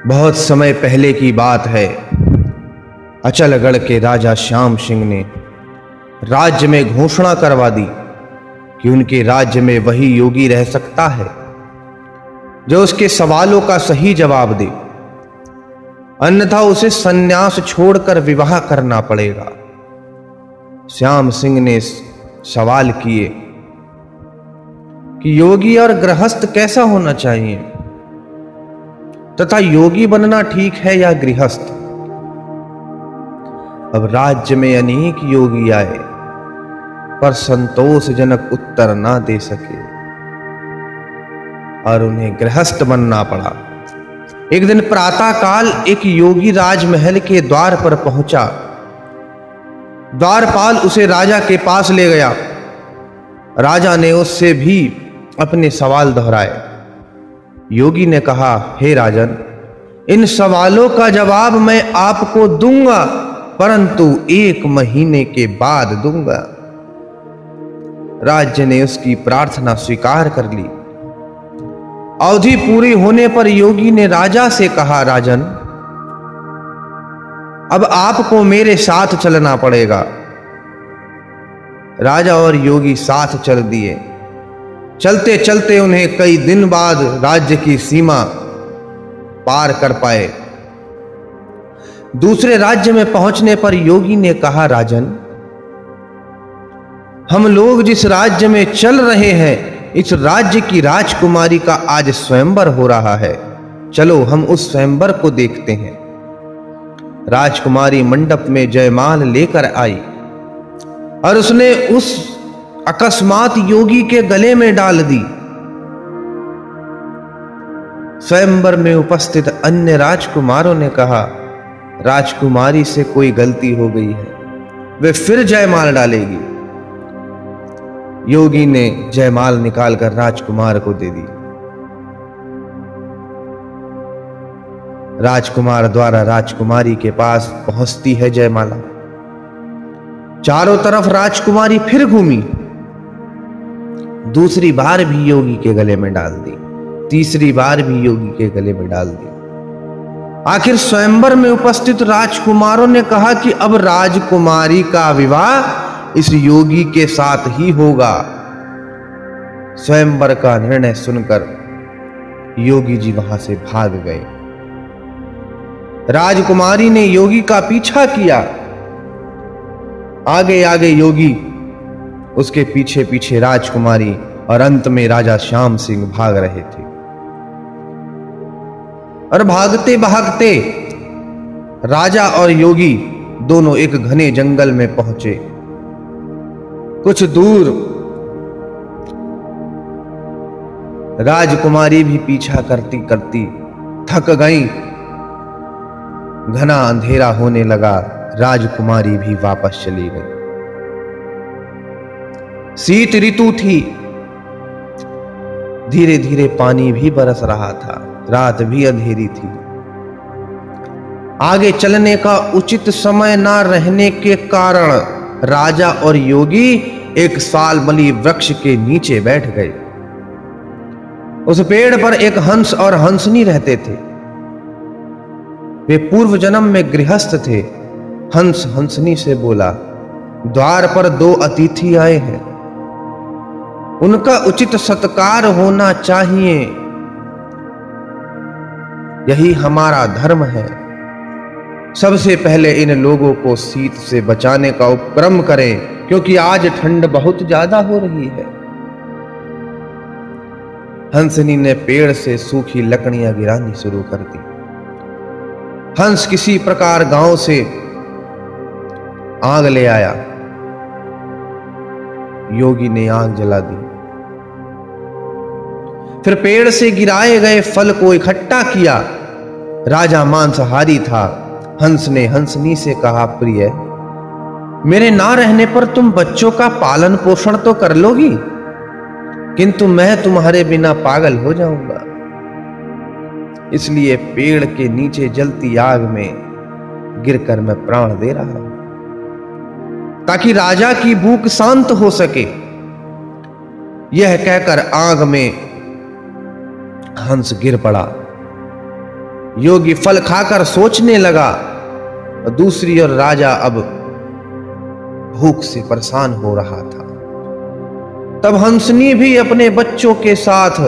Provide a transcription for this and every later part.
बहुत समय पहले की बात है। अचलगढ़ के राजा श्याम सिंह ने राज्य में घोषणा करवा दी कि उनके राज्य में वही योगी रह सकता है जो उसके सवालों का सही जवाब दे, अन्यथा उसे संन्यास छोड़कर विवाह करना पड़ेगा। श्याम सिंह ने सवाल किए कि योगी और गृहस्थ कैसा होना चाहिए तथा योगी बनना ठीक है या गृहस्थ। अब राज्य में अनेक योगी आए पर संतोषजनक उत्तर ना दे सके और उन्हें गृहस्थ बनना पड़ा। एक दिन प्रातःकाल एक योगी राजमहल के द्वार पर पहुंचा। द्वारपाल उसे राजा के पास ले गया। राजा ने उससे भी अपने सवाल दोहराए। योगी ने कहा, हे राजन, इन सवालों का जवाब मैं आपको दूंगा, परंतु 1 महीने के बाद दूंगा। राज्य ने उसकी प्रार्थना स्वीकार कर ली। अवधि पूरी होने पर योगी ने राजा से कहा, राजन, अब आपको मेरे साथ चलना पड़ेगा। राजा और योगी साथ चल दिए। चलते चलते उन्हें कई दिन बाद राज्य की सीमा पार कर पाए। दूसरे राज्य में पहुंचने पर योगी ने कहा, राजन, हम लोग जिस राज्य में चल रहे हैं, इस राज्य की राजकुमारी का आज स्वयंवर हो रहा है। चलो हम उस स्वयंवर को देखते हैं। राजकुमारी मंडप में जयमाल लेकर आई और उसने उस अकस्मात योगी के गले में डाल दी। स्वयंवर में उपस्थित अन्य राजकुमारों ने कहा, राजकुमारी से कोई गलती हो गई है, वे फिर जयमाल डालेगी। योगी ने जयमाल निकालकर राजकुमार को दे दी। राजकुमार द्वारा राजकुमारी के पास पहुंचती है जयमाला। चारों तरफ राजकुमारी फिर घूमी, दूसरी बार भी योगी के गले में डाल दी, तीसरी बार भी योगी के गले में डाल दी। आखिर स्वयंवर में उपस्थित राजकुमारों ने कहा कि अब राजकुमारी का विवाह इस योगी के साथ ही होगा। स्वयंवर का निर्णय सुनकर योगी जी वहां से भाग गए। राजकुमारी ने योगी का पीछा किया। आगे आगे योगी, उसके पीछे पीछे राजकुमारी और अंत में राजा श्याम सिंह भाग रहे थे। और भागते भागते राजा और योगी दोनों एक घने जंगल में पहुंचे। कुछ दूर राजकुमारी भी पीछा करती करती थक गई। घना अंधेरा होने लगा। राजकुमारी भी वापस चली गई। शीत ऋतु थी। धीरे धीरे पानी भी बरस रहा था। रात भी अंधेरी थी। आगे चलने का उचित समय ना रहने के कारण राजा और योगी एक सालमली वृक्ष के नीचे बैठ गए। उस पेड़ पर एक हंस और हंसनी रहते थे। वे पूर्व जन्म में गृहस्थ थे। हंस हंसनी से बोला, द्वार पर 2 अतिथि आए हैं, उनका उचित सत्कार होना चाहिए, यही हमारा धर्म है। सबसे पहले इन लोगों को शीत से बचाने का उपक्रम करें, क्योंकि आज ठंड बहुत ज्यादा हो रही है। हंसनी ने पेड़ से सूखी लकड़ियां गिरानी शुरू कर दी। हंस किसी प्रकार गांव से आग ले आया। योगी ने आग जला दी। फिर पेड़ से गिराए गए फल को इकट्ठा किया। राजा मांसाहारी था। हंस ने हंसनी से कहा, प्रिय, मेरे ना रहने पर तुम बच्चों का पालन पोषण तो कर लोगी, किंतु मैं तुम्हारे बिना पागल हो जाऊंगा। इसलिए पेड़ के नीचे जलती आग में गिरकर मैं प्राण दे रहा हूं, ताकि राजा की भूख शांत हो सके। यह कहकर आग में हंस गिर पड़ा। योगी फल खाकर सोचने लगा और दूसरी ओर राजा अब भूख से परेशान हो रहा था। तब हंसनी भी अपने बच्चों के साथ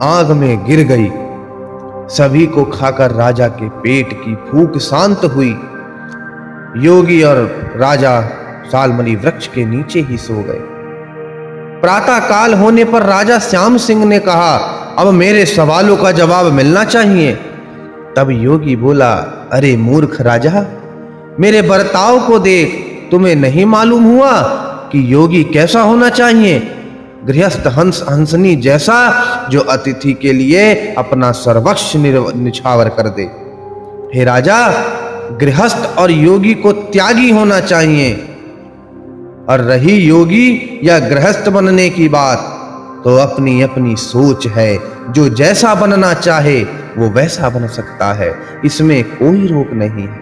आग में गिर गई। सभी को खाकर राजा के पेट की भूख शांत हुई। योगी और राजा सालमली वृक्ष के नीचे ही सो गए। प्रातः काल होने पर राजा श्याम सिंह ने कहा, अब मेरे सवालों का जवाब मिलना चाहिए। तब योगी बोला, अरे मूर्ख राजा, मेरे बर्ताव को देख, तुम्हें नहीं मालूम हुआ कि योगी कैसा होना चाहिए? गृहस्थ हंसनी जैसा, जो अतिथि के लिए अपना सर्वस्व निछावर कर दे। हे राजा, गृहस्थ और योगी को त्यागी होना चाहिए। और रही योगी या गृहस्थ बनने की बात, तो अपनी अपनी सोच है। जो जैसा बनना चाहे वो वैसा बन सकता है, इसमें कोई रोक नहीं है।